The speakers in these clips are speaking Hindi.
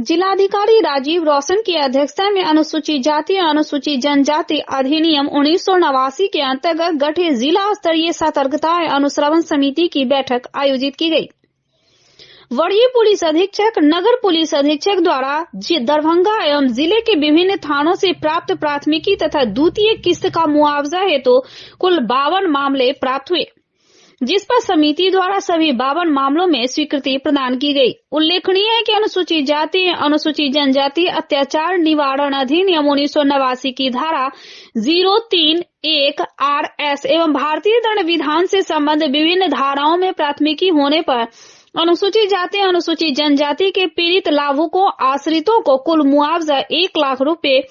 जिलाधिकारी राजीव रोशन की अध्यक्षता में अनुसूचित जाति और अनुसूचित जनजाति अधिनियम 1989 के अंतर्गत गठित जिला स्तरीय सतर्कता अनुश्रवण समिति की बैठक आयोजित की गई। वरीय पुलिस अधीक्षक नगर पुलिस अधीक्षक द्वारा दरभंगा एवं जिले के विभिन्न थानों से प्राप्त प्राथमिकी तथा द्वितीय किस्त का मुआवजा हेतु कुल 52 मामले प्राप्त हुए, जिस पर समिति द्वारा सभी 52 मामलों में स्वीकृति प्रदान की गई। उल्लेखनीय है कि अनुसूचित जाति अनुसूचित जनजाति अत्याचार निवारण अधिनियम 1989 की धारा 031 RS एवं भारतीय दंड विधान से संबंधित विभिन्न धाराओं में प्राथमिकी होने पर अनुसूचित जाति अनुसूचित जनजाति के पीड़ित लाभुकों आश्रितों को कुल मुआवजा 1 लाख रुपए,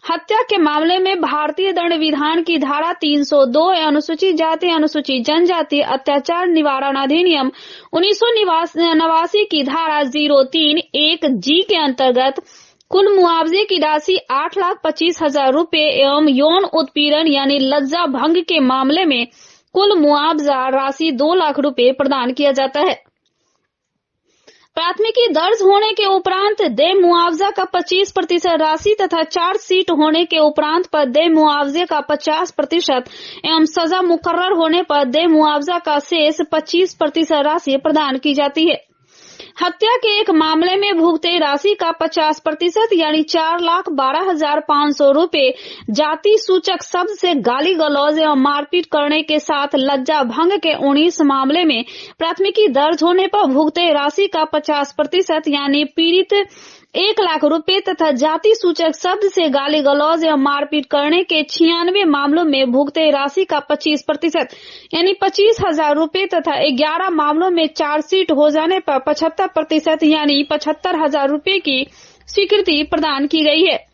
हत्या के मामले में भारतीय दंड विधान की धारा 302 अनुसूचित जाति अनुसूचित जनजाति अत्याचार निवारण अधिनियम 1989 की धारा 031 G के अंतर्गत कुल मुआवजे की राशि 8,25,000 रुपए एवं यौन उत्पीड़न यानी लज्जा भंग के मामले में कुल मुआवजा राशि 2 लाख रुपए प्रदान किया जाता है। प्राथमिकी दर्ज होने के उपरांत देय मुआवजा का 25% राशि तथा चार्जशीट होने के उपरांत पर देय मुआवजे का 50% एवं सजा मुकर्रर होने पर देय मुआवजा का शेष 25% राशि प्रदान की जाती है। हत्या के एक मामले में भुगते राशि का 50% यानी 4,12,500 रुपए जाति सूचक शब्द से गाली गलौज एवं मारपीट करने के साथ लज्जा भंग के 19 मामले में प्राथमिकी दर्ज होने पर भुगते राशि का 50% यानी पीड़ित 1 लाख रुपए तथा जाति सूचक शब्द से गाली गलौज एवं मारपीट करने के 96 मामलों में भुगते राशि का 25% यानी 25,000 रुपए तथा 11 मामलों में चार्जशीट हो जाने पर 75% यानी 75,000 रुपए की स्वीकृति प्रदान की गई है।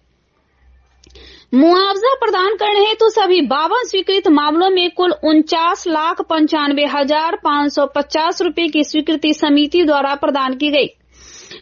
मुआवजा प्रदान करने हेतु सभी 52 स्वीकृत मामलों में कुल 49,95,550 रुपए की स्वीकृति समिति द्वारा प्रदान की गई।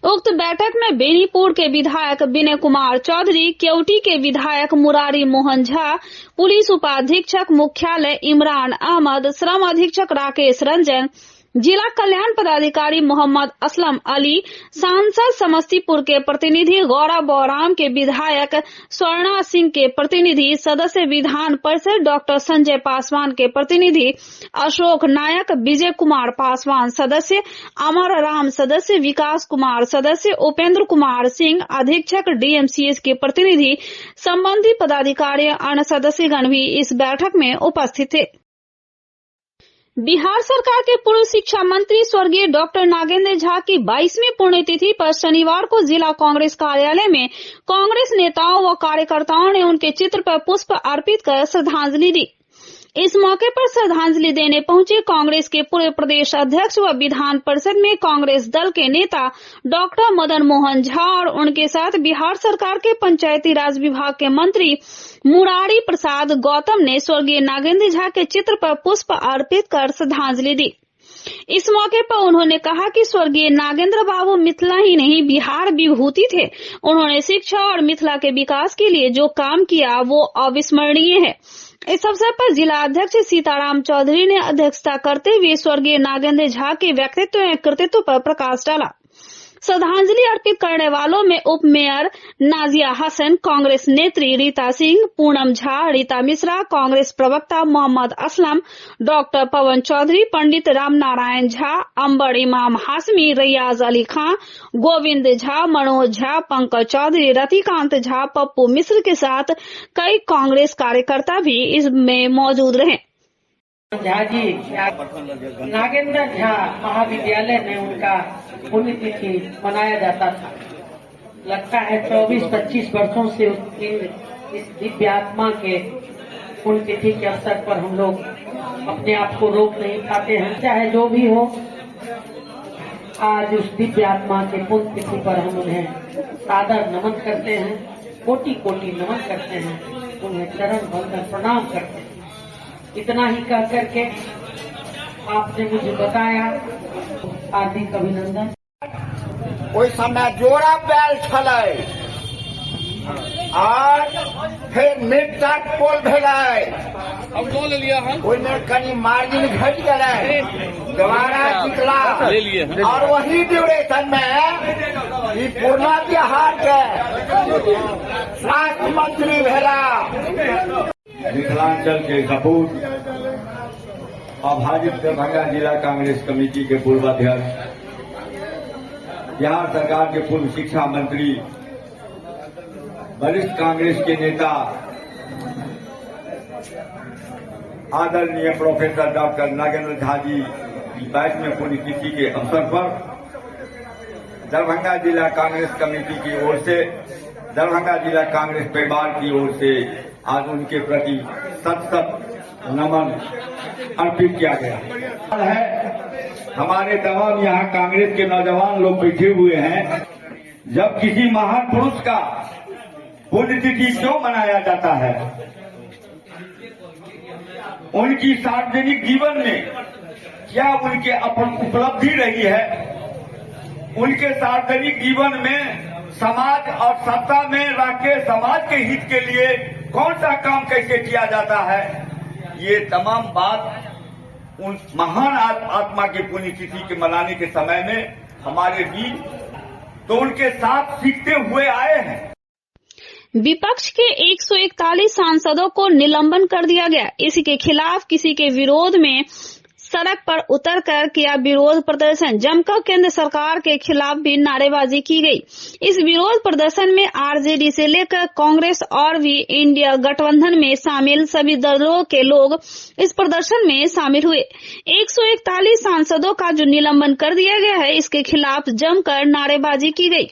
उक्त बैठक में बेनीपुर के विधायक विनय कुमार चौधरी, केवटी के विधायक मुरारी मोहन झा, पुलिस उपाधीक्षक मुख्यालय इमरान अहमद, श्रम अधीक्षक राकेश रंजन, जिला कल्याण पदाधिकारी मोहम्मद असलम अली, सांसद समस्तीपुर के प्रतिनिधि गौरव बौराम के विधायक स्वर्णा सिंह के प्रतिनिधि, सदस्य विधान परिषद डॉक्टर संजय पासवान के प्रतिनिधि, अशोक नायक, विजय कुमार पासवान सदस्य, अमर राम सदस्य, विकास कुमार सदस्य, उपेंद्र कुमार सिंह अधीक्षक DMCS के प्रतिनिधि, संबंधी पदाधिकारी अन्य सदस्यगण भी इस बैठक में उपस्थित थे। बिहार सरकार के पूर्व शिक्षा मंत्री स्वर्गीय डॉक्टर नागेंद्र झा की 22वीं पुण्यतिथि पर शनिवार को जिला कांग्रेस कार्यालय में कांग्रेस नेताओं व कार्यकर्ताओं ने उनके चित्र पर पुष्प अर्पित कर श्रद्धांजलि दी। इस मौके पर श्रद्धांजलि देने पहुंचे कांग्रेस के पूर्व प्रदेश अध्यक्ष व विधान परिषद में कांग्रेस दल के नेता डॉक्टर मदन मोहन झा और उनके साथ बिहार सरकार के पंचायती राज विभाग के मंत्री मुरारी प्रसाद गौतम ने स्वर्गीय नागेंद्र झा के चित्र पर पुष्प अर्पित कर श्रद्धांजलि दी। इस मौके पर उन्होंने कहा कि स्वर्गीय नागेंद्र बाबू मिथिला ही नहीं बिहार विभूति थे। उन्होंने शिक्षा और मिथिला के विकास के लिए जो काम किया वो अविस्मरणीय है। इस अवसर पर जिला अध्यक्ष सीताराम चौधरी ने अध्यक्षता करते हुए स्वर्गीय नागेंद्र झा के व्यक्तित्व एवं कृतित्व पर प्रकाश डाला। श्रद्धांजलि अर्पित करने वालों में उप मेयर नाजिया हसन, कांग्रेस नेत्री रीता सिंह, पूनम झा, रीता मिश्रा, कांग्रेस प्रवक्ता मोहम्मद असलम, डॉक्टर पवन चौधरी, पंडित रामनारायण झा, अंबर इमाम हाशमी, रियाज अली खां, गोविंद झा, मनोज झा, पंकज चौधरी, रतिकांत झा, पप्पू मिश्र के साथ कई कांग्रेस कार्यकर्ता भी इसमें मौजूद रहे। झा जी नागेंद्र झा महाविद्यालय में उनका पुण्यतिथि मनाया जाता था। लगता है 24-25 वर्षों से इस दिव्य आत्मा के पुण्यतिथि के अवसर पर हम लोग अपने आप को रोक नहीं पाते हैं। चाहे जो भी हो, आज उस दिव्य आत्मा के पुण्यतिथि पर हम उन्हें सादर नमन करते हैं, कोटि कोटि नमन करते हैं, उन्हें चरण वंदन प्रणाम करते हैं। इतना ही कह करके आपने मुझे बताया, हार्दिक अभिनंदन। ओहि समय जोड़ा बैल छलै और फिर मिड पोल भेलै, ओहिमे कनि मार्जिन घटि गेलै, दोबारा जितला और वही ड्यूरेशन में ई पूर्णा बिहार के स्वास्थ्य मंत्री भेला। मिथिलांचल के सपूत अभाजित दरभंगा जिला कांग्रेस कमेटी के पूर्व अध्यक्ष, बिहार सरकार के पूर्व शिक्षा मंत्री, वरिष्ठ कांग्रेस के नेता आदरणीय प्रोफेसर डॉक्टर नागेंद्र झा जी की 22वीं पुण्यतिथि के अवसर पर दरभंगा जिला कांग्रेस कमेटी की ओर से, दरभंगा जिला कांग्रेस परिवार की ओर से आज उनके प्रति शत नमन अर्पित किया गया है। हमारे तमाम यहाँ कांग्रेस के नौजवान लोग बैठे हुए हैं। जब किसी महान पुरुष का पुण्यतिथि क्यों मनाया जाता है? उनकी सार्वजनिक जीवन में क्या उनके अपन उपलब्धि रही है? उनके सार्वजनिक जीवन में समाज और सत्ता में रह के समाज के हित के लिए कौन सा काम कैसे किया जाता है, ये तमाम बात उन महान आत्मा की पुण्यतिथि के मनाने के समय में हमारे बीच तो उनके साथ सीखते हुए आए हैं। विपक्ष के 141 सांसदों को निलंबन कर दिया गया। इसी के खिलाफ किसी के विरोध में सड़क पर उतरकर किया विरोध प्रदर्शन। जमकर केंद्र सरकार के खिलाफ भी नारेबाजी की गई। इस विरोध प्रदर्शन में आरजेडी से लेकर कांग्रेस और भी इंडिया गठबंधन में शामिल सभी दलों के लोग इस प्रदर्शन में शामिल हुए। 141 सांसदों का जो निलंबन कर दिया गया है, इसके खिलाफ जमकर नारेबाजी की गई,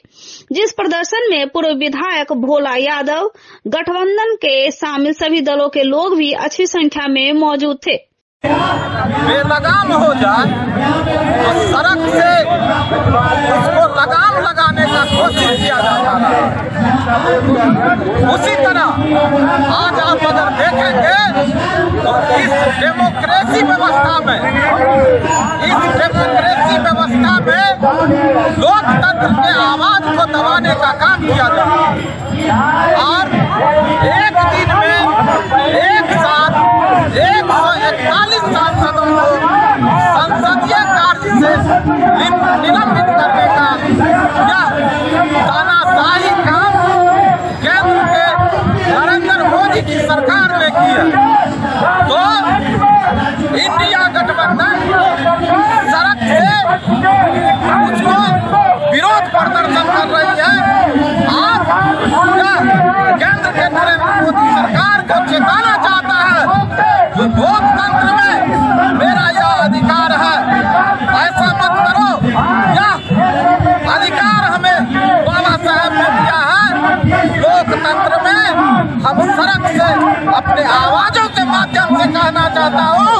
जिस प्रदर्शन में पूर्व विधायक भोला यादव, गठबंधन के शामिल सभी दलों के लोग भी अच्छी संख्या में मौजूद थे। बेलगाम हो जाए तो सड़क से उसको लगाम लगाने का कोशिश किया जाता है। उसी तरह आज आप अगर देखेंगे तो इस डेमोक्रेसी व्यवस्था में लोकतंत्र के आवाज को दबाने का काम किया जाता है। और एक दिन में एक साथ 141 सांसदों को संसदीय कार्य से निलंबित करने का यह तानाशाही काम केंद्र के नरेंद्र मोदी की सरकार ने की है। तो इंडिया गठबंधन सड़क से उसको विरोध प्रदर्शन कर रही है और केंद्र के नरेंद्र मोदी सरकार को चेताना चाहता है कि लोकतंत्र में मेरा यह अधिकार है, ऐसा मत करो। यह अधिकार हमें बाबा साहब ने दिया है। लोकतंत्र में हम सड़क से अपने आवाजों के माध्यम से कहना चाहता हूँ,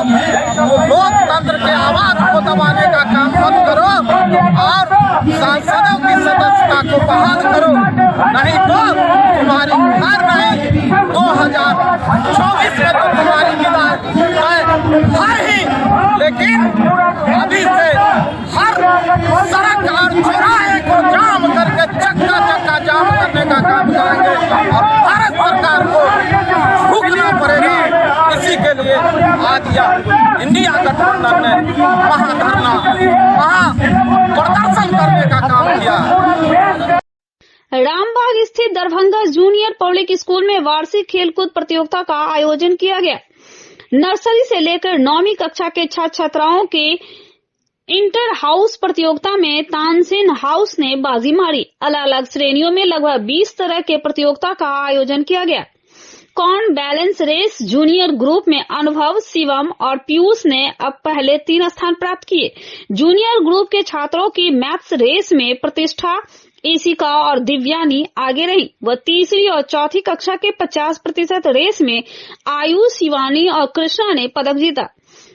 तो लोकतंत्र के आवाज को दबाने का काम मत करो और सांसदों की सदस्यता को बहाल करो, नहीं तो तुम्हारी खैर नहीं। 2024 में तो तुम्हारी विदाई है ही, लेकिन अभी से हर सड़क और चौराहे को जाम करके चक्का जाम करने का काम करेंगे और भारत सरकार को रुकना पड़ेगा। इसी के लिए आज यह इंडिया गठबंधन ने महाधरना, प्रदर्शन करने का काम किया है। रामबाग स्थित दरभंगा जूनियर पब्लिक स्कूल में वार्षिक खेलकूद प्रतियोगिता का आयोजन किया गया। नर्सरी से लेकर 9वीं कक्षा के छात्र छात्राओं के इंटर हाउस प्रतियोगिता में तानसेन हाउस ने बाजी मारी। अलग अलग श्रेणियों में लगभग 20 तरह के प्रतियोगिता का आयोजन किया गया। Corn balance race junior group में अनुभव, शिवम और पीयूष ने अब पहले 3 स्थान प्राप्त किए। जूनियर ग्रुप के छात्रों की मैथ्स रेस में प्रतिष्ठा, ईशिका और दिव्यानी आगे रही। वह तीसरी और चौथी कक्षा के 50% रेस में आयुष, शिवानी और कृष्णा ने पदक जीता।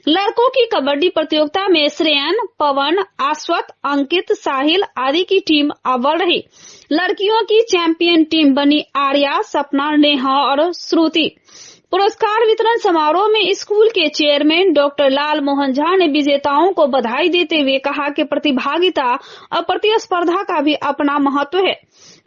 लड़कों की कबड्डी प्रतियोगिता में श्रेयन, पवन, आश्वत, अंकित, साहिल आदि की टीम अव्वल रही। लड़कियों की चैंपियन टीम बनी आर्या, सपना, नेहा और श्रुति। पुरस्कार वितरण समारोह में स्कूल के चेयरमैन डॉक्टर लाल मोहन झा ने विजेताओं को बधाई देते हुए कहा कि प्रतिभागिता और प्रतिस्पर्धा का भी अपना महत्व है,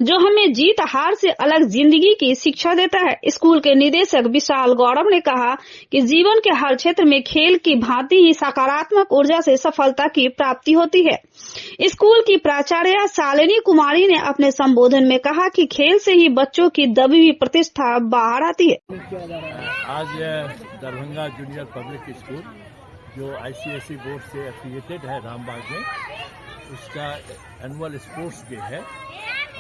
जो हमें जीत हार से अलग जिंदगी की शिक्षा देता है। स्कूल के निदेशक विशाल गौरव ने कहा कि जीवन के हर क्षेत्र में खेल की भांति ही सकारात्मक ऊर्जा से सफलता की प्राप्ति होती है। स्कूल की प्राचार्य शालिनी कुमारी ने अपने संबोधन में कहा कि खेल से ही बच्चों की दबी हुई प्रतिष्ठा बाहर आती है। आज दरभंगा जूनियर पब्लिक स्कूल जो ICSE बोर्ड से एफिलिएटेड है रामबाग में, उसका एनुअल स्पोर्ट्स डे है।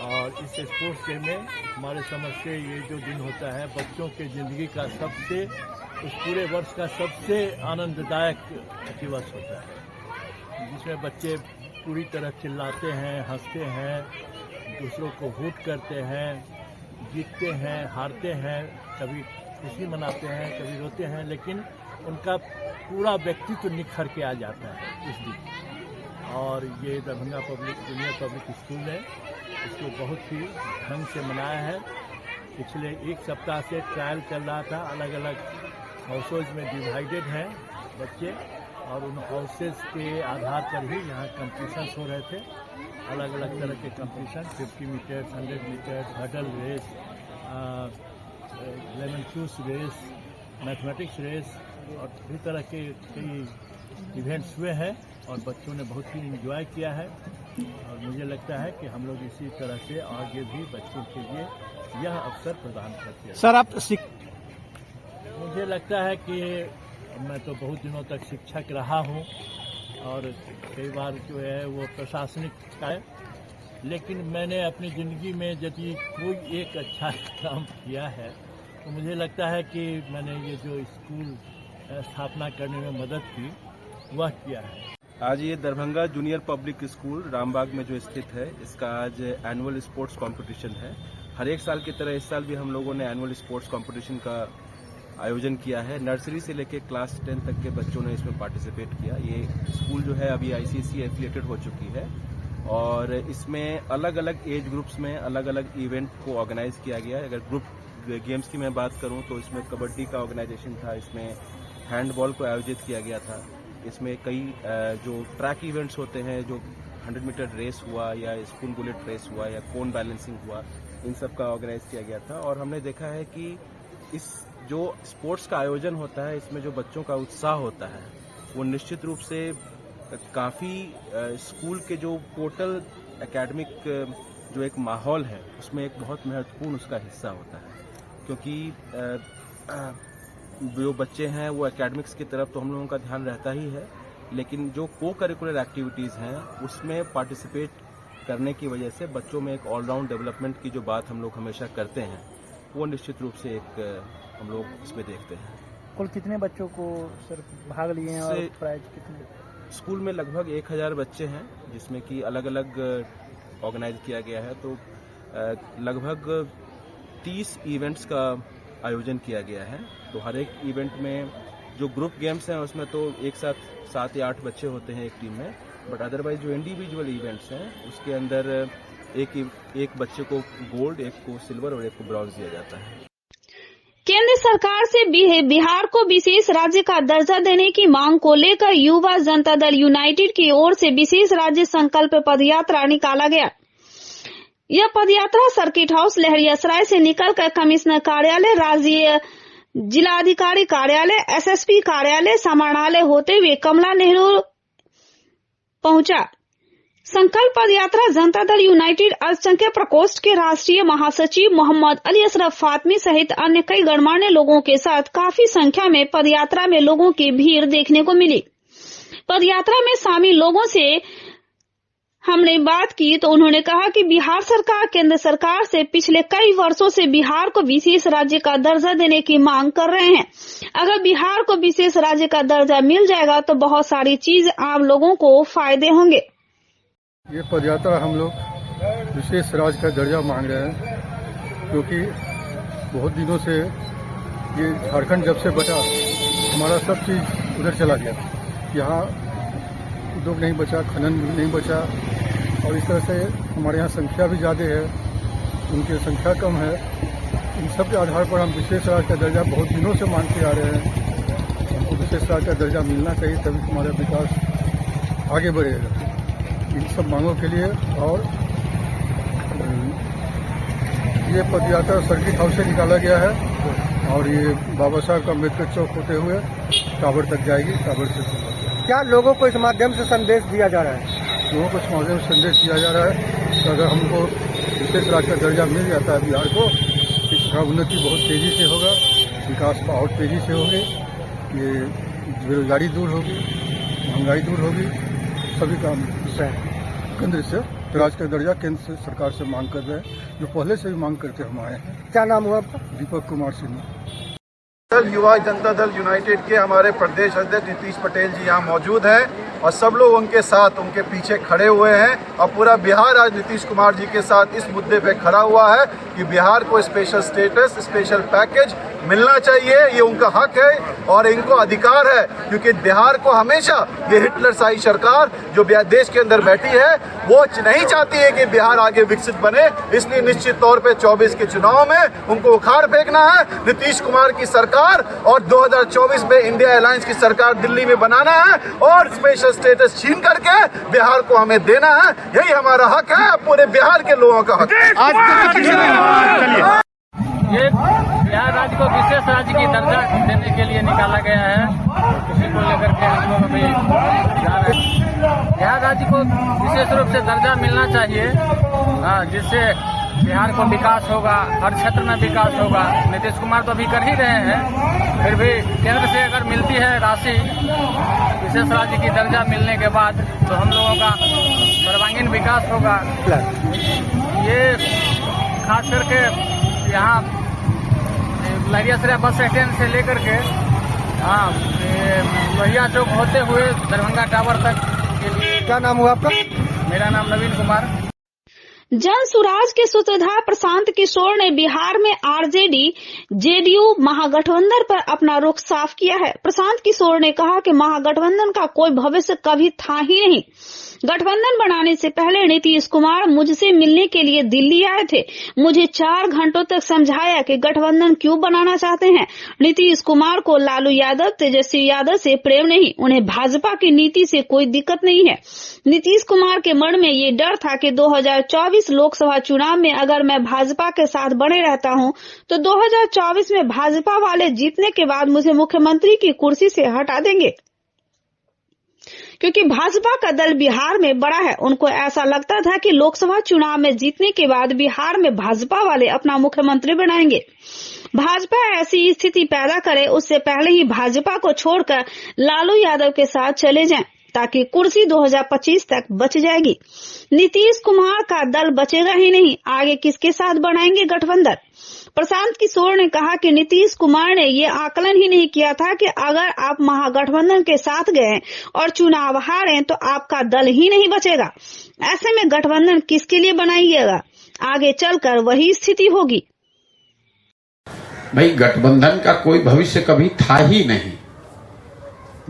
और इस स्पोर्ट्स डे में हमारे समझ से ये जो दिन होता है बच्चों के ज़िंदगी का सबसे, उस पूरे वर्ष का सबसे आनंददायक दिवस होता है, जिसमें बच्चे पूरी तरह चिल्लाते हैं, हंसते हैं, दूसरों को हूट करते हैं, जीतते हैं, हारते हैं, कभी खुशी मनाते हैं, कभी रोते हैं, लेकिन उनका पूरा व्यक्तित्व निखर के आ जाता है इस दिन। और ये दरभंगा जूनियर पब्लिक स्कूल है, इसको बहुत ही ढंग से मनाया है। पिछले एक सप्ताह से ट्रायल चल रहा था, अलग अलग हाउसेज में डिवाइडेड हैं बच्चे, और उन हाउसेज के आधार पर ही यहाँ कॉम्पिटिशन्स हो रहे थे, अलग अलग तरह के competition, 50 meters, 100 meters, hurdle race, lemon juice race, mathematics race और इसी तरह के कई इवेंट्स हुए हैं और बच्चों ने बहुत ही एंजॉय किया है। और मुझे लगता है कि हम लोग इसी तरह से आगे भी बच्चों के लिए यह अवसर प्रदान करते हैं। सर, आप मुझे लगता है कि मैं तो बहुत दिनों तक शिक्षक रहा हूं और कई बार जो है वो प्रशासनिक है, लेकिन मैंने अपनी ज़िंदगी में यदि कोई एक अच्छा काम किया है तो मुझे लगता है कि मैंने ये जो स्कूल स्थापना करने में मदद की वह किया है। आज ये Darbhanga junior public school Rambagh में जो स्थित है, इसका आज एनुअल स्पोर्ट्स कंपटीशन है। हर एक साल की तरह इस साल भी हम लोगों ने एनुअल स्पोर्ट्स कंपटीशन का आयोजन किया है। नर्सरी से लेकर क्लास 10 तक के बच्चों ने इसमें पार्टिसिपेट किया। ये स्कूल जो है अभी ICSE एफिलिएटेड हो चुकी है और इसमें अलग अलग एज ग्रुप्स में अलग अलग इवेंट को ऑर्गेनाइज किया गया है। अगर ग्रुप गेम्स की मैं बात करूं तो इसमें कबड्डी का ऑर्गेनाइजेशन था, इसमें हैंडबॉल को आयोजित किया गया था, इसमें कई जो ट्रैक इवेंट्स होते हैं, जो 100 मीटर रेस हुआ या स्पून बुलेट रेस हुआ या कोन बैलेंसिंग हुआ, इन सब का ऑर्गेनाइज किया गया था। और हमने देखा है कि इस जो स्पोर्ट्स का आयोजन होता है, इसमें जो बच्चों का उत्साह होता है वो निश्चित रूप से काफ़ी स्कूल के जो टोटल एकेडमिक जो एक माहौल है उसमें एक बहुत महत्वपूर्ण उसका हिस्सा होता है, क्योंकि जो बच्चे हैं वो एकेडमिक्स की तरफ तो हम लोगों का ध्यान रहता ही है, लेकिन जो को करिकुलर एक्टिविटीज़ हैं उसमें पार्टिसिपेट करने की वजह से बच्चों में एक ऑलराउंड डेवलपमेंट की जो बात हम लोग हमेशा करते हैं वो निश्चित रूप से एक हम लोग इसमें देखते हैं। कुल कितने बच्चों को सर भाग लिए हैं और प्राइज कितने? स्कूल में लगभग 1000 बच्चे हैं, जिसमें कि अलग अलग ऑर्गेनाइज किया गया है। तो लगभग 30 इवेंट्स का आयोजन किया गया है। तो हर एक इवेंट में जो ग्रुप गेम्स हैं उसमें तो एक साथ 7 या 8 बच्चे होते हैं एक टीम में, बट अदरवाइज जो इंडिविजुअल इवेंट्स हैं उसके अंदर एक बच्चे को गोल्ड, एक को सिल्वर और एक को ब्रॉन्ज दिया जाता है। केंद्र सरकार से बिहार को विशेष राज्य का दर्जा देने की मांग को लेकर युवा जनता दल यूनाइटेड की ओर से विशेष राज्य संकल्प पदयात्रा निकाला गया। यह पदयात्रा सर्किट हाउस लहरियासराय से निकलकर कमिश्नर कार्यालय, राज्य जिलाधिकारी कार्यालय, SSP कार्यालय, समाहरणालय होते हुए कमला नेहरू पहुंचा। संकल्प पदयात्रा जनता दल यूनाइटेड अल्पसंख्यक प्रकोष्ठ के राष्ट्रीय महासचिव मोहम्मद अली अशरफ फातमी सहित अन्य कई गणमान्य लोगों के साथ काफी संख्या में पदयात्रा में लोगों की भीड़ देखने को मिली। पदयात्रा में शामिल लोगों से हमने बात की तो उन्होंने कहा कि बिहार सरकार केंद्र सरकार से पिछले कई वर्षों से बिहार को विशेष राज्य का दर्जा देने की मांग कर रहे हैं। अगर बिहार को विशेष राज्य का दर्जा मिल जाएगा तो बहुत सारी चीज आम लोगों को फायदे होंगे। ये पदयात्रा हम लोग विशेष राज्य का दर्जा मांग रहे हैं, क्योंकि बहुत दिनों से ये झारखंड जब से बचा हमारा सब चीज उधर चला गया। यहाँ उद्योग नहीं बचा, खनन भी नहीं बचा, और इस तरह से हमारे यहाँ संख्या भी ज़्यादा है, उनकी संख्या कम है। इन सब के आधार पर हम विशेष राज्य का दर्जा बहुत दिनों से मांगते आ रहे हैं। हमको विशेष राज्य का दर्जा मिलना चाहिए, तभी हमारा विकास आगे बढ़ेगा। इन सब मांगों के लिए और ये पदयात्रा सर्किट हाउस से निकाला गया है और ये बाबा साहब अम्बेडकर चौक होते हुए टावर तक जाएगी। टावर से क्या लोगों को इस माध्यम से संदेश दिया जा रहा है? लोगों को इस माध्यम से संदेश दिया जा रहा है कि अगर हमको विशेष राज्य का दर्जा मिल जाता है बिहार को, इसका उन्नति बहुत तेजी से होगा, विकास बहुत तेजी से होगी, ये बेरोजगारी दूर होगी, महंगाई दूर होगी, सभी काम केंद्र से राज्य का दर्जा केंद्र से सरकार से मांग कर रहे हैं, जो पहले से भी मांग करते हम आए हैं। क्या नाम हुआ आपका? दीपक कुमार सिंह। युवा जनता दल यूनाइटेड के हमारे प्रदेश अध्यक्ष नीतीश पटेल जी यहाँ मौजूद हैं और सब लोग उनके साथ, उनके पीछे खड़े हुए हैं और पूरा बिहार आज नीतीश कुमार जी के साथ इस मुद्दे पे खड़ा हुआ है कि बिहार को स्पेशल स्टेटस, स्पेशल पैकेज मिलना चाहिए। ये उनका हक है और इनको अधिकार है, क्योंकि बिहार को हमेशा ये हिटलरशाही सरकार जो देश के अंदर बैठी है वो नहीं चाहती है कि बिहार आगे विकसित बने। इसलिए निश्चित तौर पे 24 के चुनाव में उनको उखाड़ फेंकना है नीतीश कुमार की सरकार और 2024 में इंडिया अलायंस की सरकार दिल्ली में बनाना है और स्पेशल स्टेटस छीन करके बिहार को हमें देना है। यही हमारा हक है, पूरे बिहार के लोगों का हक है। ये बिहार राज्य को विशेष राज्य की दर्जा देने के लिए निकाला गया है, उसी को लेकर के हम लोग अभी जा रहे हैं। बिहार राज्य को विशेष रूप से दर्जा मिलना चाहिए, जिससे बिहार को विकास होगा, हर क्षेत्र में विकास होगा। नीतीश कुमार तो अभी कर ही रहे हैं, फिर भी केंद्र से अगर मिलती है राशि विशेष राज्य की दर्जा मिलने के बाद तो हम लोगों का सर्वांगीण विकास होगा। ये खास करके यहाँ लहरियासराय बस स्टैंड से लेकर के लोहिया चौक होते हुए दरभंगा टावर तक के लिए। क्या नाम हुआ आपका? मेरा नाम नवीन कुमार। जन सुराज के सूत्रधार प्रशांत किशोर ने बिहार में आरजेडी जेडीयू महागठबंधन पर अपना रुख साफ किया है। प्रशांत किशोर ने कहा कि महागठबंधन का कोई भविष्य कभी था ही नहीं। गठबंधन बनाने से पहले नीतीश कुमार मुझसे मिलने के लिए दिल्ली आए थे। मुझे 4 घंटों तक समझाया कि गठबंधन क्यों बनाना चाहते हैं। नीतीश कुमार को लालू यादव, तेजस्वी यादव से प्रेम नहीं, उन्हें भाजपा की नीति से कोई दिक्कत नहीं है। नीतीश कुमार के मन में ये डर था कि 2024 लोकसभा चुनाव में अगर मैं भाजपा के साथ बने रहता हूं तो 2024 में भाजपा वाले जीतने के बाद मुझे मुख्यमंत्री की कुर्सी से हटा देंगे, क्योंकि भाजपा का दल बिहार में बड़ा है। उनको ऐसा लगता था कि लोकसभा चुनाव में जीतने के बाद बिहार में भाजपा वाले अपना मुख्यमंत्री बनाएंगे। भाजपा ऐसी स्थिति पैदा करे उससे पहले ही भाजपा को छोड़कर लालू यादव के साथ चले जाएं, ताकि कुर्सी 2025 तक बच जाएगी। नीतीश कुमार का दल बचेगा ही नहीं, आगे किसके साथ बनाएंगे गठबंधन। प्रशांत किशोर ने कहा कि नीतीश कुमार ने ये आकलन ही नहीं किया था कि अगर आप महागठबंधन के साथ गए और चुनाव हारे तो आपका दल ही नहीं बचेगा। ऐसे में गठबंधन किसके लिए बनाइएगा, आगे चलकर वही स्थिति होगी। भाई गठबंधन का कोई भविष्य कभी था ही नहीं।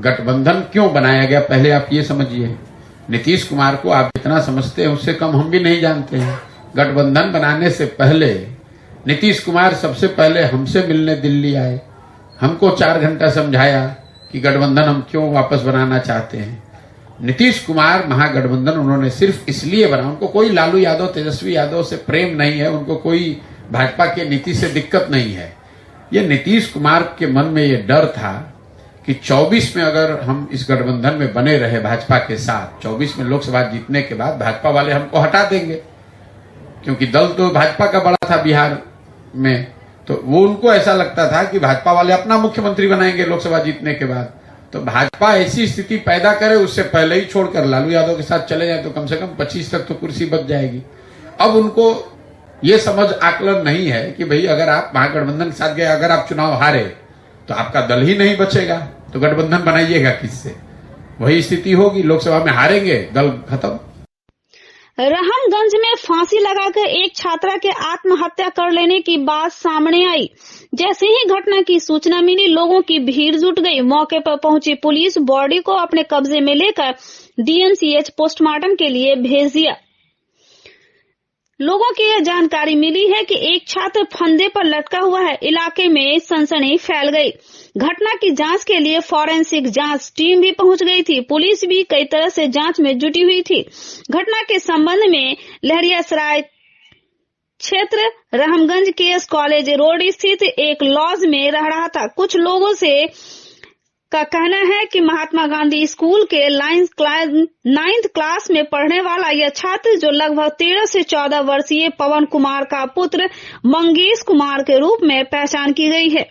गठबंधन क्यों बनाया गया पहले आप ये समझिए। नीतीश कुमार को आप जितना समझते हैं उससे कम हम भी नहीं जानते हैं। गठबंधन बनाने से पहले नीतीश कुमार सबसे पहले हमसे मिलने दिल्ली आए, हमको 4 घंटा समझाया कि गठबंधन हम क्यों वापस बनाना चाहते हैं। नीतीश कुमार महागठबंधन उन्होंने सिर्फ इसलिए बना, उनको कोई लालू यादव, तेजस्वी यादव से प्रेम नहीं है, उनको कोई भाजपा की नीति से दिक्कत नहीं है। ये नीतीश कुमार के मन में ये डर था कि 24 में अगर हम इस गठबंधन में बने रहे भाजपा के साथ, 24 में लोकसभा जीतने के बाद भाजपा वाले हमको हटा देंगे, क्योंकि दल तो भाजपा का बड़ा था बिहार में। तो वो उनको ऐसा लगता था कि भाजपा वाले अपना मुख्यमंत्री बनाएंगे लोकसभा जीतने के बाद। तो भाजपा ऐसी स्थिति पैदा करे उससे पहले ही छोड़कर लालू यादव के साथ चले जाए तो कम से कम 25 तक तो कुर्सी बच जाएगी। अब उनको ये समझ आकलन नहीं है कि भाई अगर आप महागठबंधन के साथ गए, अगर आप चुनाव हारे तो आपका दल ही नहीं बचेगा, तो गठबंधन बनाइएगा किससे। वही स्थिति होगी, लोकसभा में हारेंगे, दल खत्म। रामगंज में फांसी लगाकर एक छात्रा के आत्महत्या कर लेने की बात सामने आई। जैसे ही घटना की सूचना मिली, लोगों की भीड़ जुट गई। मौके पर पहुंची पुलिस बॉडी को अपने कब्जे में लेकर डीएमसीएच पोस्टमार्टम के लिए भेज दिया। लोगों की यह जानकारी मिली है कि एक छात्र फंदे पर लटका हुआ है। इलाके में सनसनी फैल गई। घटना की जांच के लिए फॉरेंसिक जांच टीम भी पहुंच गई थी। पुलिस भी कई तरह से जांच में जुटी हुई थी। घटना के संबंध में लहरियासराय क्षेत्र रहमगंज केएस कॉलेज रोड स्थित एक लॉज में रह रहा था। कुछ लोगों से का कहना है कि महात्मा गांधी स्कूल के 9th क्लास में पढ़ने वाला यह छात्र, जो लगभग 13 से 14 वर्षीय पवन कुमार का पुत्र मंगेश कुमार के रूप में पहचान की गई है।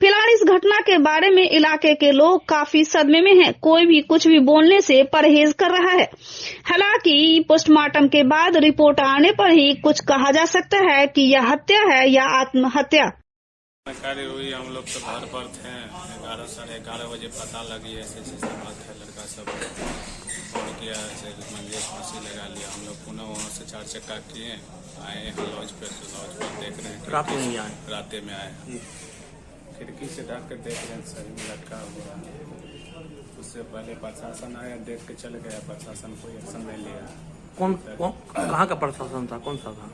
फिलहाल इस घटना के बारे में इलाके के लोग काफी सदमे में हैं। कोई भी कुछ भी बोलने से परहेज कर रहा है। हालांकि पोस्टमार्टम के बाद रिपोर्ट आने पर ही कुछ कहा जा सकता है कि यह हत्या है या आत्महत्या। जानकारी हुई, हम लोग तो घर पर थे। 11 साढ़े 11 बजे पता लगी ऐसे बात है। लड़का सब फोन किया, ऐसे मंगेश फांसी लगा लिया। हम लोग पुनः वहाँ से 4 चक्का किए, आए हैं लॉज पे। लॉज पर देख रहे हैं रात में आए खिड़की से ढक कर देख रहे हैं सही में लटका हुआ। उससे पहले प्रशासन आया, देख के चल गया। प्रशासन कोई एक्शन नहीं लिया। कहाँ का प्रशासन था? कौन सा था?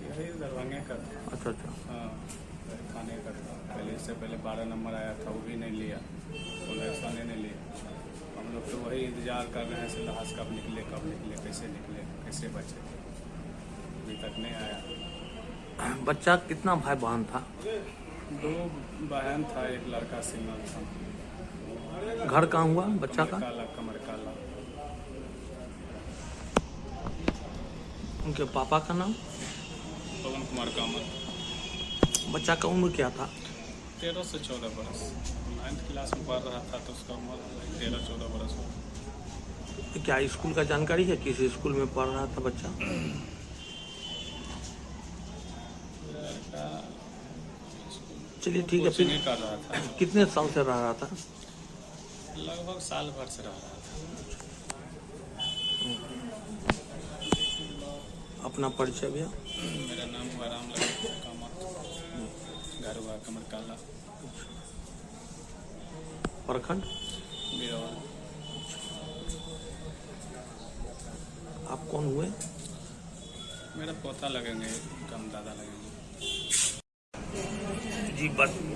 यही दरभंगा का। अच्छा। हाँ, थाने का था। पहले इससे पहले 12 नंबर आया था, वो भी नहीं लिया। कोई एक्शन नहीं लिया। हम लोग तो वही इंतजार कर रहे हैं लाश कब निकले, कैसे निकले, कैसे बचे। अभी तक नहीं आया। बच्चा कितना भाई बहन था? 2 बहन था, एक लड़का सिंगल था। घर कहाँ हुआ बच्चा का? कमरकाला। उनके पापा का नाम? पवन कुमार कामत। बच्चा का उम्र क्या था? 13 से 14 बरस। 9th क्लास में पढ़ रहा था तो उसका उम्र 13-14 बरस हो। क्या स्कूल का जानकारी है? किस स्कूल में पढ़ रहा था बच्चा? चलिए ठीक है। फिर कर रहा था। कितने साल से रह रहा था? लगभग साल भर से रह रहा था। अपना परिचय भैया? मेरा नाम हुआ रामलखन कामत, घर हुआ कमरकाला, प्रखंड बिरौल। आप कौन हुए? मेरा पोता लगेंगे, कम दादा लगेंगे। जी,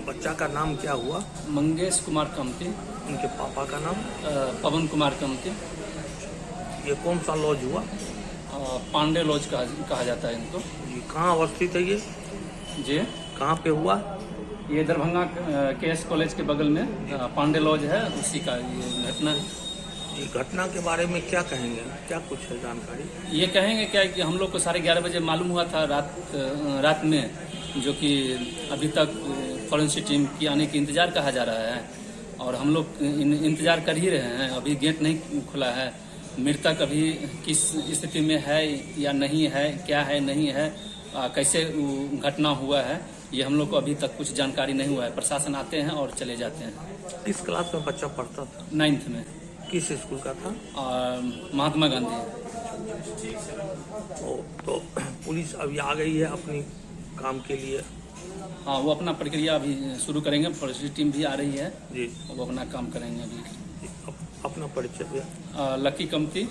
बच्चा का नाम क्या हुआ? मंगेश कुमार कमती। उनके पापा का नाम? पवन कुमार कमती। ये कौन सा लॉज हुआ? पांडे लॉज कहा जाता है इनको। जी, कहाँ अवस्थित है ये? जी, कहाँ पे हुआ? ये दरभंगा केएस कॉलेज के बगल में पांडे लॉज है, उसी का ये घटना है। जी, घटना के बारे में क्या कहेंगे? क्या कुछ है जानकारी? ये कहेंगे क्या कि हम लोग को 11:30 बजे मालूम हुआ था रात में, जो कि अभी तक फॉरेंसिक टीम की आने की इंतजार कहा जा रहा है। और हम लोग इंतजार कर ही रहे हैं। अभी गेट नहीं खुला है। मृतक अभी किस स्थिति में है या नहीं है, क्या है नहीं है, कैसे घटना हुआ है, ये हम लोग को अभी तक कुछ जानकारी नहीं हुआ है। प्रशासन आते हैं और चले जाते हैं। किस क्लास में बच्चा पढ़ता था? 9th में। किस स्कूल का था? महात्मा गांधी। तो पुलिस अभी आ गई है अपनी काम के लिए? हाँ, वो अपना प्रक्रिया अभी शुरू करेंगे। फॉरेंसिक टीम भी आ रही है जी, वो अपना काम करेंगे अभी। अपना परिचय भैया? लकी कमती,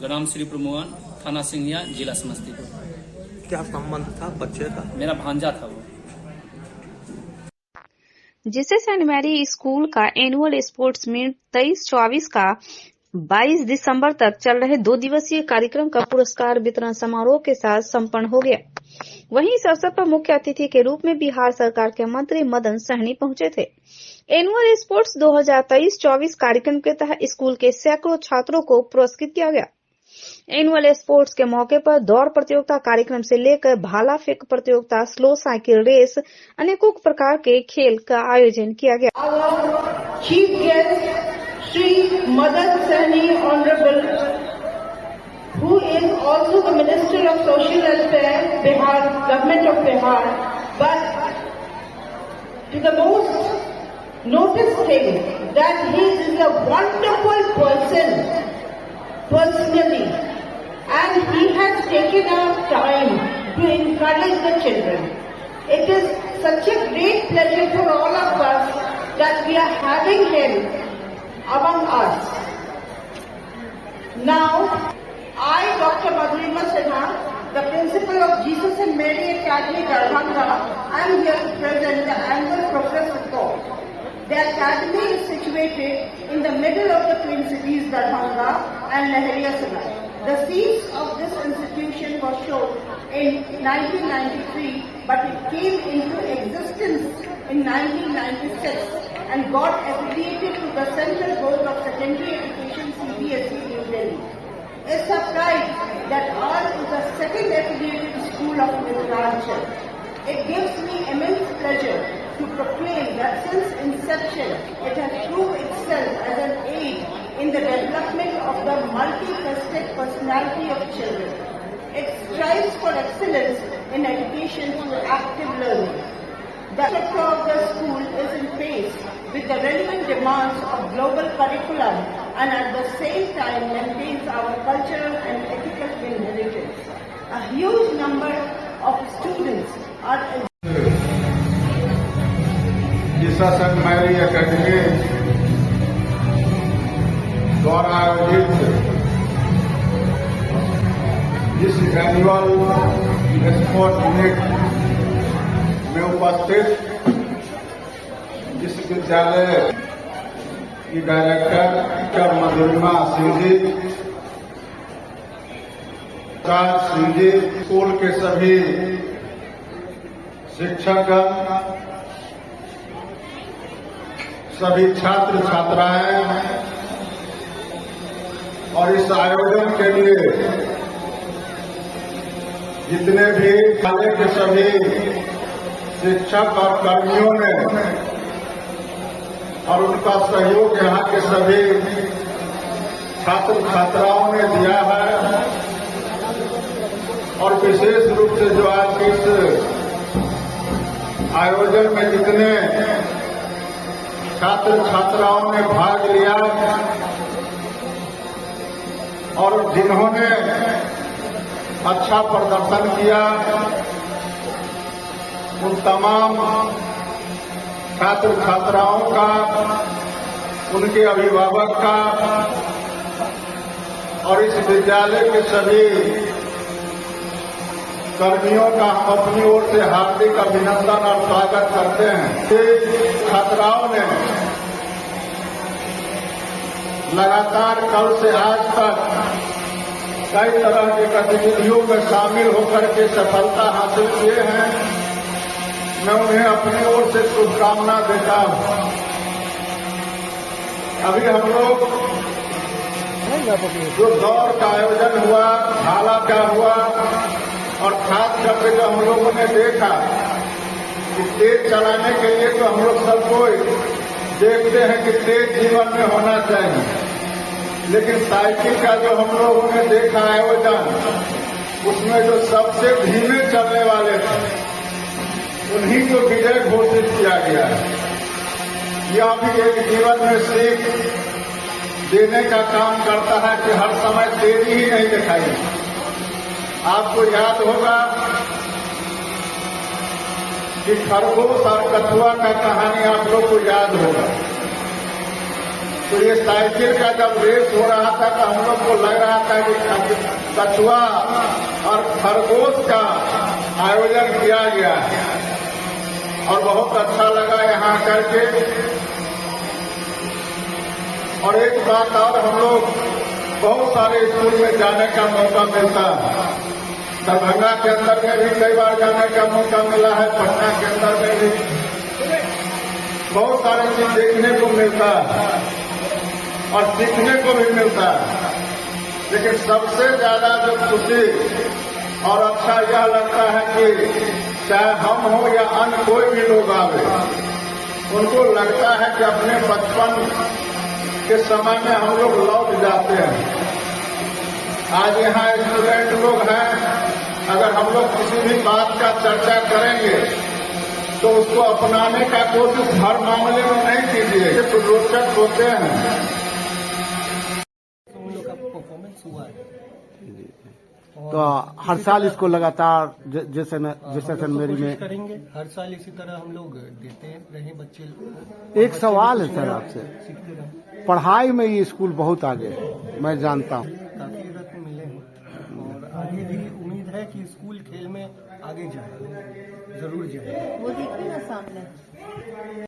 ग्राम श्री प्रमुआन, थाना सिंघिया, जिला समस्तीपुर। क्या संबंध था बच्चे का? मेरा भांजा था वो। जिसे सेंट मैरी स्कूल का एनुअल स्पोर्ट्स मीट 23-24 का 22 दिसंबर तक चल रहे 2 दिवसीय कार्यक्रम का पुरस्कार वितरण समारोह के साथ संपन्न हो गया। वहीं इस अवसर पर मुख्य अतिथि के रूप में बिहार सरकार के मंत्री मदन सहनी पहुंचे थे। एनुअल स्पोर्ट्स 2023-24 कार्यक्रम के तहत स्कूल के सैकड़ों छात्रों को पुरस्कृत किया गया। एनुअल स्पोर्ट्स के मौके पर दौड़ प्रतियोगिता कार्यक्रम से लेकर भाला फेंक प्रतियोगिता, स्लो साइकिल रेस, अनेकों प्रकार के खेल का आयोजन किया गया। Chief guest Shri Madan Sahni honourable, who is also the Minister of Social Welfare, Bihar, Government of Bihar, but to the most noticed thing that he is a wonderful person personally, and he has taken up time to encourage the children. It is such a great pleasure for all of us that we are having him among us. Now, I, Dr. Madhurima Sinha, the Principal principal of Jesus and Mary Academy, Darbhanga, I am here to present the annual progress report. The academy is situated in the middle of the twin cities, Darbhanga and Lahariyasarai. The seeds of this institution was shown in 1993, but it came into existence in 1996 and got affiliated to the Central Board of Secondary Education, CBSE, New Delhi. It's a pride that ours is the second affiliated school of Mizoram. It gives me immense pleasure to proclaim that since inception, it has proved itself as an aid in the development of the multifaceted personality of children. It strives for excellence in education through active learning. The structure of the school is in pace with the relevant demands of global curriculum and at the same time maintains our cultural and ethical inheritance. A huge number of students are Jesus and Mary Academy द्वारा आयोजित इस एनुअल स्पोर्ट मीट में उपस्थित इस विद्यालय की डायरेक्टर मधुरिमा सिंह जी, सिंह जी, स्कूल के सभी शिक्षकगण, सभी छात्र छात्राएं और इस आयोजन के लिए जितने भी कॉलेज के सभी शिक्षक और कर्मियों ने और उनका सहयोग यहाँ के सभी छात्र छात्राओं ने दिया है और विशेष रूप से जो आज इस आयोजन में जितने छात्र छात्राओं ने भाग लिया और जिन्होंने अच्छा प्रदर्शन किया, उन तमाम छात्र छात्राओं का, उनके अभिभावक का और इस विद्यालय के सभी कर्मियों का हम अपनी ओर से हार्दिक अभिनंदन और स्वागत करते हैं। छात्राओं ने लगातार कल से आज तक कई तरह की गतिविधियों में शामिल होकर के सफलता हासिल किए हैं। मैं उन्हें अपनी ओर से शुभकामना देता हूं। अभी हम लोग जो दौड़ का आयोजन हुआ, भाला का हुआ और खास करके जो हम लोगों ने देखा कि तेज चलाने के लिए तो हम लोग सब कोई देखते हैं कि तेज जीवन में होना चाहिए, लेकिन साइकिल का जो हम लोगों ने देखा आयोजन, उसमें जो सबसे धीमे चलने वाले थे उन्हीं को विजय घोषित किया गया है। यह भी एक जीवन में सीख देने का काम करता है कि हर समय तेजी ही नहीं दिखाई। आपको याद होगा कि खरगोश और कछुआ का कहानी आप लोग को याद होगा। तो ये साइकिल का जब रेस हो रहा था तो हम लोग को लग रहा था कि कछुआ और खरगोश का आयोजन किया गया और बहुत अच्छा लगा यहाँ करके। और एक बात और, हम लोग बहुत सारे स्कूल में जाने का मौका मिलता है। दरभंगा के अंदर में भी कई बार जाने का मौका मिला है, पटना के अंदर में भी बहुत सारी चीज देखने को मिलता है और सीखने को भी मिलता है। लेकिन सबसे ज्यादा जो खुशी और अच्छा यह लगता है कि चाहे हम हो या अन्य कोई भी लोग आवे, उनको लगता है कि अपने बचपन के समय में हम लोग लौट जाते हैं। आज यहाँ स्टूडेंट लोग हैं, अगर हम लोग किसी भी बात का चर्चा करेंगे तो उसको अपनाने का कोशिश हर मामले में नहीं कीजिए, तो रोचक होते हैं। तो हर साल इसको लगातार जैसे सेंट मैरी में करेंगे, हर साल इसी तरह हम लोग देते रहे बच्चे। एक सवाल है सर आपसे, पढ़ाई में ये स्कूल बहुत आगे है, मैं जानता हूँ। काफी रत्न मिले हैं और आगे भी उम्मीद है कि स्कूल खेल में आगे जाए, जरूर जाए। वो देखिए ना सामने।